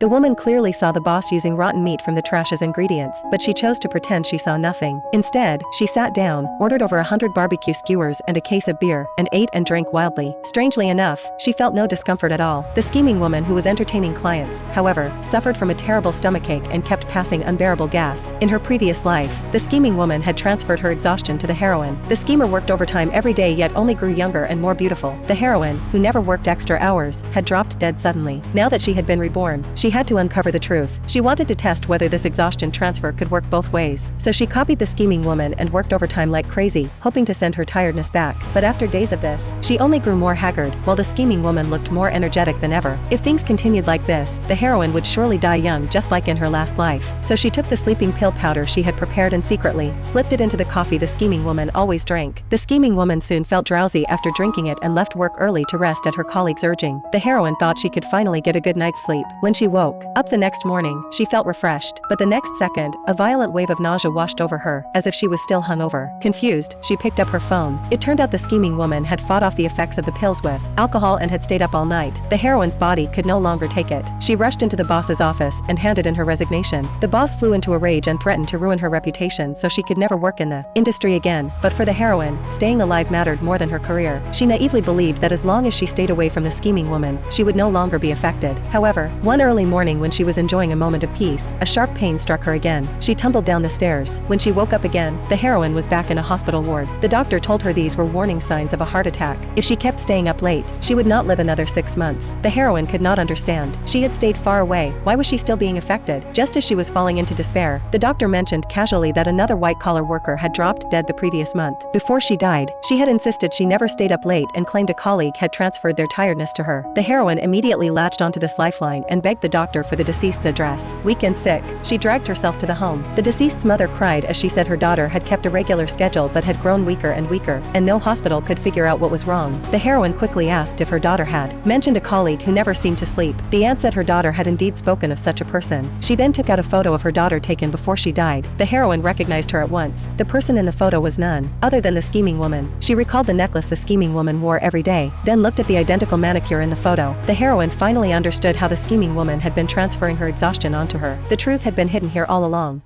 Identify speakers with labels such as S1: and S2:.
S1: The woman clearly saw the boss using rotten meat from the trash as ingredients, but she chose to pretend she saw nothing. Instead, she sat down, ordered over 100 barbecue skewers and a case of beer, and ate and drank wildly. Strangely enough, she felt no discomfort at all. The scheming woman who was entertaining clients, however, suffered from a terrible stomachache and kept passing unbearable gas. In her previous life, the scheming woman had transferred her exhaustion to the heroine. The schemer worked overtime every day yet only grew younger and more beautiful. The heroine, who never worked extra hours, had dropped dead suddenly. Now that she had been reborn, she had to uncover the truth. She wanted to test whether this exhaustion transfer could work both ways. So she copied the scheming woman and worked overtime like crazy, hoping to send her tiredness back. But after days of this, she only grew more haggard, while the scheming woman looked more energetic than ever. If things continued like this, the heroine would surely die young just like in her last life. So she took the sleeping pill powder she had prepared and secretly slipped it into the coffee the scheming woman always drank. The scheming woman soon felt drowsy after drinking it and left work early to rest at her colleague's urging. The heroine thought she could finally get a good night's sleep. When she woke up the next morning, she felt refreshed, but the next second, a violent wave of nausea washed over her, as if she was still hungover. Confused, she picked up her phone. It turned out the scheming woman had fought off the effects of the pills with alcohol and had stayed up all night. The heroine's body could no longer take it. She rushed into the boss's office and handed in her resignation. The boss flew into a rage and threatened to ruin her reputation so she could never work in the industry again. But for the heroine, staying alive mattered more than her career. She naively believed that as long as she stayed away from the scheming woman, she would no longer be affected. However, one early morning when she was enjoying a moment of peace, a sharp pain struck her again. She tumbled down the stairs. When she woke up again, the heroine was back in a hospital ward. The doctor told her these were warning signs of a heart attack. If she kept staying up late, she would not live another 6 months. The heroine could not understand. She had stayed far away. Why was she still being affected? Just as she was falling into despair, the doctor mentioned casually that another white-collar worker had dropped dead the previous month. Before she died, she had insisted she never stayed up late and claimed a colleague had transferred their tiredness to her. The heroine immediately latched onto this lifeline and begged the doctor for the deceased's address. Weak and sick, she dragged herself to the home. The deceased's mother cried as she said her daughter had kept a regular schedule but had grown weaker and weaker, and no hospital could figure out what was wrong. The heroine quickly asked if her daughter had mentioned a colleague who never seemed to sleep. The aunt said her daughter had indeed spoken of such a person. She then took out a photo of her daughter taken before she died. The heroine recognized her at once. The person in the photo was none other than the scheming woman. She recalled the necklace the scheming woman wore every day, then looked at the identical manicure in the photo. The heroine finally understood how the scheming woman had been transferring her exhaustion onto her. The truth had been hidden here all along.